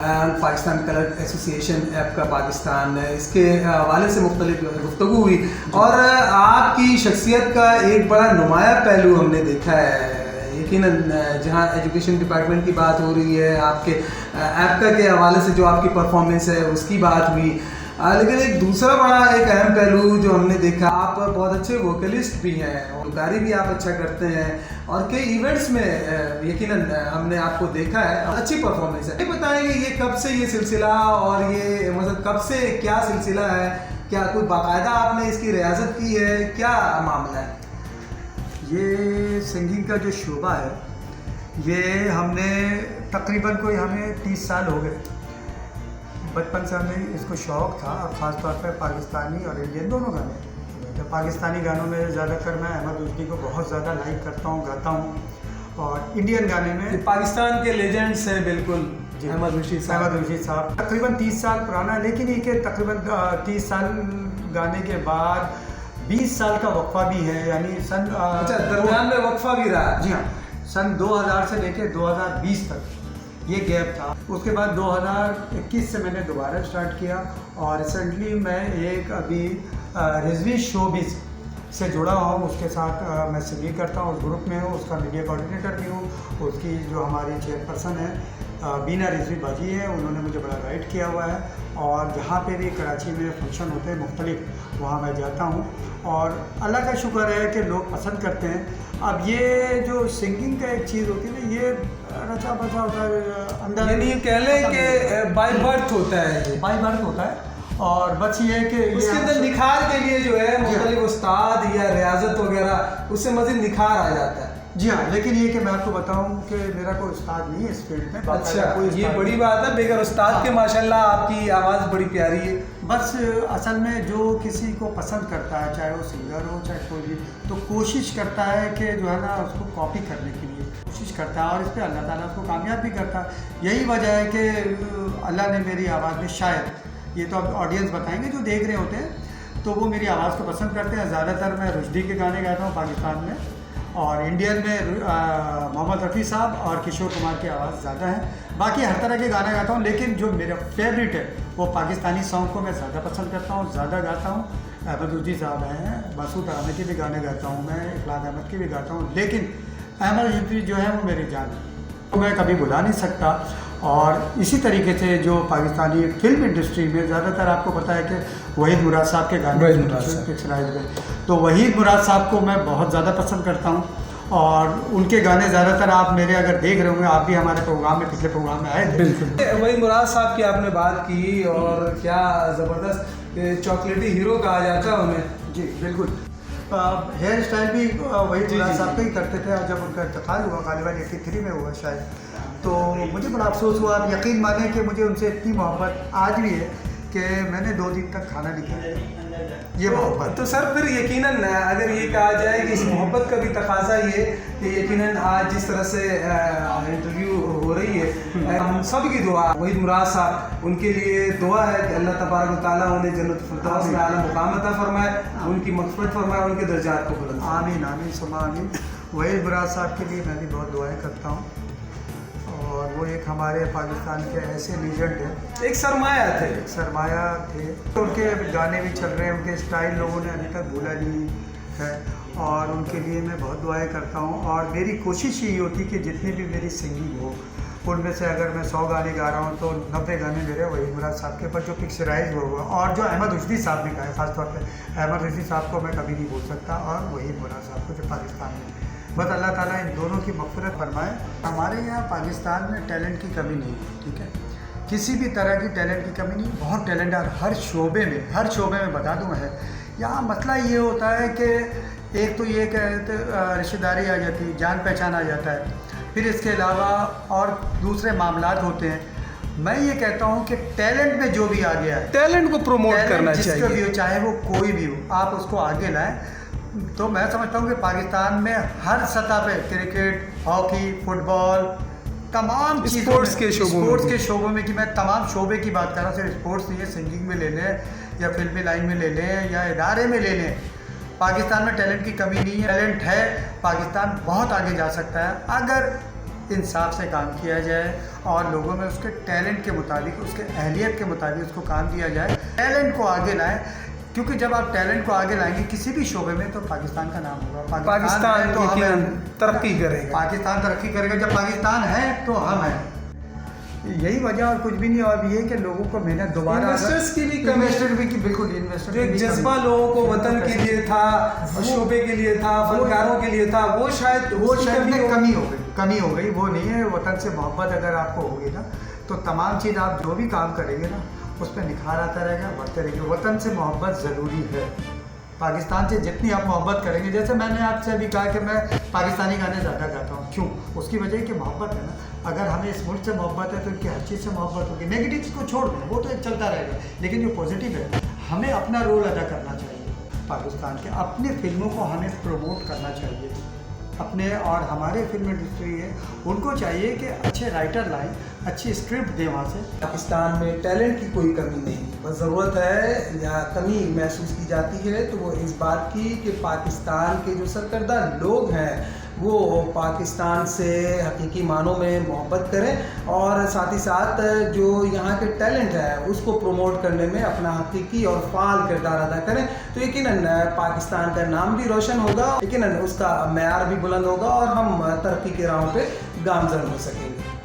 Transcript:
Pakistan colour association app का पाकिस्तान, इसके हवाले से मुख्तलिफ गुफ्तगू हुई और आपकी शख्सियत का एक बड़ा नुमाया पहलू हमने देखा है। यकीनन जहाँ एजुकेशन डिपार्टमेंट की बात हो रही है, आपके ऐप का के हवाले से जो आपकी परफॉर्मेंस है उसकी बात हुई, लेकिन एक दूसरा बड़ा एक अहम पहलू जो हमने देखा, आप बहुत अच्छे वोकलिस्ट भी हैं, गुलकारी भी आप अच्छा करते हैं और कई इवेंट्स में यकीनन हमने आपको देखा है, अच्छी परफॉर्मेंस है। ये बताएंगे ये कब से ये सिलसिला और ये मतलब कब से क्या सिलसिला है, क्या कोई बाकायदा आपने इसकी रियासत की है, क्या मामला है? ये सिंगिंग का जो शोबा है ये हमने तकरीबन हमें 30 साल हो गए। बचपन से हमें इसको शौक़ था और ख़ास तौर पर पाकिस्तानी और इंडियन दोनों गाने। तो पाकिस्तानी गानों में ज़्यादातर मैं अहमद रुश्दी को बहुत ज़्यादा लाइक करता हूँ, गाता हूँ। और इंडियन गाने में पाकिस्तान के लेजेंड्स हैं बिल्कुल अहमद रुश्दी साहब तकरीबन 30 साल पुराना है, लेकिन ये कि तकरीबन 30 साल गाने के बाद 20 साल का वक्फा भी है, यानी सन दरमियान में वक्फा भी रहा। जी हाँ, सन 2000 से लेकर 2020 तक ये गैप था। उसके बाद 2021 से मैंने दोबारा स्टार्ट किया और रिसेंटली मैं एक अभी रिजवी शोबिज़ से जुड़ा हूँ, उसके साथ मैं सिंगिंग करता हूँ, उस ग्रुप में हूँ, उसका मीडिया कोऑर्डिनेटर भी हूँ। उसकी जो हमारी चेयरपर्सन है बीना रिजवी बाजी है, उन्होंने मुझे बड़ा गाइड किया हुआ है और जहाँ पे भी कराची में फंक्शन होते हैं मुख्तलिफ, वहाँ मैं जाता हूँ और अल्लाह का शुक्र है कि लोग पसंद करते हैं। अब ये जो सिंगिंग का एक चीज़ होती है ना, ये रचा बचा होता है अंदर, यानी कह लें कि बाय बर्थ होता है, बाय बर्थ होता है। और बस ये है कि उसके अंदर निखार के लिए जो है मुख्तलिफ उस्ताद या रियाजत वगैरह, उससे मज़ीद निखार आ जाता है। जी हाँ, लेकिन ये कि मैं आपको बताऊं कि मेरा कोई उस्ताद नहीं है इस फील्ड में। अच्छा, ये बड़ी बात है, बेगर उस्ताद के माशाल्लाह आपकी आवाज़ बड़ी प्यारी है। बस असल में जो किसी को पसंद करता है, चाहे वो सिंगर हो चाहे कोई भी, तो कोशिश करता है कि जो है ना उसको कॉपी करने के लिए कोशिश करता है और इस पर अल्लाह ताला उसको कामयाब भी करता है। यही वजह है कि अल्लाह ने मेरी आवाज़ में शायद, ये तो अब ऑडियंस बताएंगे जो देख रहे होते हैं, तो वो मेरी आवाज़ को पसंद करते हैं। ज़्यादातर मैं रुश्दी के गाने गाता हूँ पाकिस्तान में, और इंडियन में मोहम्मद रफ़ी साहब और किशोर कुमार की आवाज़ ज़्यादा है। बाकी हर तरह के गाना गाता हूँ, लेकिन जो मेरा फेवरेट है वो पाकिस्तानी सॉन्ग को मैं ज़्यादा पसंद करता हूँ, ज़्यादा गाता हूँ। अहमद रुश्दी साहब हैं, मसूद तराना के भी गाने गाता हूँ मैं, इखलाक अहमद के भी गाता हूँ, लेकिन अहमद रुश्दी जो है वो मेरी जान है, तो मैं कभी भुला नहीं सकता। और इसी तरीके से जो पाकिस्तानी फिल्म इंडस्ट्री में ज़्यादातर आपको पता है कि वहीद मुराद साहब के गाने पिक्चराइज में, तो वहीद मुराद साहब को मैं बहुत ज़्यादा पसंद करता हूँ और उनके गाने ज़्यादातर आप मेरे अगर देख रहे होंगे, आप भी हमारे प्रोग्राम में, पिछले प्रोग्राम में आए थे। बिल्कुल, वहीद मुराद साहब की आपने बात की और क्या ज़बरदस्त चॉकलेटी हीरो कहा जाता है उन्हें। जी बिल्कुल, हेयर स्टाइल भी वहीद मुराद साहब का ही करते थे। और जब उनका इंतकाल हुआ, गालिबा 83 में हुआ शायद, तो मुझे बड़ा अफसोस हुआ। आप यकीन माने कि मुझे उनसे इतनी मोहब्बत आज भी है कि मैंने 2 दिन तक खाना नहीं खाया, ये मोहब्बत। तो सर फिर यकीनन अगर ये कहा जाए कि इस मोहब्बत का भी तकाजा ये कि यकीनन आज जिस तरह से इंटरव्यू हो रही है, हम सब की दुआ, वहीद मुराद साहब, उनके लिए दुआ है कि अल्लाह तबारक व तआला उन्हें जन्नत फिरदौस में आला मुकाम अता फरमाए, उनकी मग़फ़िरत फरमाए, उनके दर्जात को बुलंद। आमीन आमीन सुमा आमीन। वहीद मुराद साहब के लिए मैं भी बहुत दुआएँ करता हूँ और वो एक हमारे पाकिस्तान के ऐसे लीजेंड हैं, एक सरमाया थे। तो उनके गाने भी चल रहे हैं, उनके स्टाइल लोगों ने अभी तक भूला नहीं है और उनके लिए मैं बहुत दुआएं करता हूं। और मेरी कोशिश यही होती कि जितनी भी मेरी सिंगिंग हो, उनमें से अगर मैं 100 गाने गा रहा हूं तो 90 गाने मेरे वहीद मुराद साहब के ऊपर जो पिक्चराइज हुआ और जो अहमद रुश्दी साहब ने गाए, ख़ासतौर पर अहमद रुश्दी साहब को मैं कभी नहीं भूल सकता, और वहीद मुराद साहब को जो पाकिस्तान में, बस अल्लाह ताला इन दोनों की मग़फ़िरत फरमाए। हमारे यहाँ पाकिस्तान में टैलेंट की कमी नहीं है, ठीक है, किसी भी तरह की टैलेंट की कमी नहीं, बहुत टैलेंट है हर शोबे में बता दूँ है। यहाँ मसला ये होता है कि एक तो ये कहते रिश्तेदारी आ जाती है, जान पहचान आ जाता है, फिर इसके अलावा और दूसरे मामलात होते हैं। मैं ये कहता हूँ कि टैलेंट में जो भी आ गया है, टैलेंट को प्रमोट करना चाहिए, जिसका भी हो, चाहे वो कोई भी हो, आप उसको आगे लाएं। तो मैं समझता हूँ कि पाकिस्तान में हर सतह पे क्रिकेट, हॉकी, फुटबॉल, तमाम स्पोर्ट्स के शोबों में, कि मैं तमाम शोबे की बात कर रहा हूँ, सिर्फ स्पोर्ट्स नहीं है, सिंगिंग में ले लें या फिल्मी लाइन में ले लें या इदारे में ले लें, पाकिस्तान में टैलेंट की कमी नहीं है, टैलेंट है, पाकिस्तान बहुत आगे जा सकता है अगर इंसाफ से काम किया जाए और लोगों में उसके टैलेंट के मुताबिक, उसके अहलियत के मुताबिक उसको काम दिया जाए। टैलेंट को आगे लाएं, क्योंकि जब आप टैलेंट को आगे लाएंगे किसी भी शोबे में तो पाकिस्तान का नाम होगा। पाकिस्तान है तो हमें तरक्की करेगा। पाकिस्तान तरक्की करेगा। जब पाकिस्तान है तो हम हैं, यही वजह और कुछ भी नहीं। और ये कि लोगों को मेहनत दोबारा, इन्वेस्टर्स की भी कमी, इन्वेस्टर भी की बिल्कुल, इन्वेस्टर जो एक जज्बा लोगों को वतन के लिए था, शोबे के लिए था, फनकारों के लिए था, वो शायद कमी हो गई। वो नहीं है। वतन से मोहब्बत अगर आपको होगी ना तो तमाम चीज़ आप जो भी काम करेंगे ना उस पर निखार आता रहेगा, बढ़ते रहेंगे। वतन से मोहब्बत ज़रूरी है। पाकिस्तान से जितनी आप मोहब्बत करेंगे, जैसे मैंने आपसे अभी कहा कि मैं पाकिस्तानी गाने ज़्यादा गाता हूँ, क्यों? उसकी वजह कि मोहब्बत है ना। अगर हमें इस मुल्क से मोहब्बत है तो इनकी हर चीज़ से मोहब्बत होगी। नेगेटिव को छोड़ दें, वो तो एक चलता रहेगा, लेकिन जो पॉजिटिव है हमें अपना रोल अदा करना चाहिए। पाकिस्तान के अपने फिल्मों को हमें प्रमोट करना चाहिए अपने, और हमारे फिल्म इंडस्ट्री है उनको चाहिए कि अच्छे राइटर लाएं, अच्छी स्क्रिप्ट दें वहाँ से। पाकिस्तान में टैलेंट की कोई कमी नहीं, बस ज़रूरत है या कमी महसूस की जाती है तो वो इस बात की कि पाकिस्तान के जो सरकर्दा लोग हैं वो पाकिस्तान से हकीकी मानों में मोहब्बत करें और साथ ही साथ जो यहाँ के टैलेंट है उसको प्रमोट करने में अपना हकीकी और फ़ाल किरदार अदा करें। तो यकीनन पाकिस्तान का नाम भी रोशन होगा, यकीनन उसका मेयार भी बुलंद होगा और हम तरक्की के राहों पे गामज़न हो सकेंगे।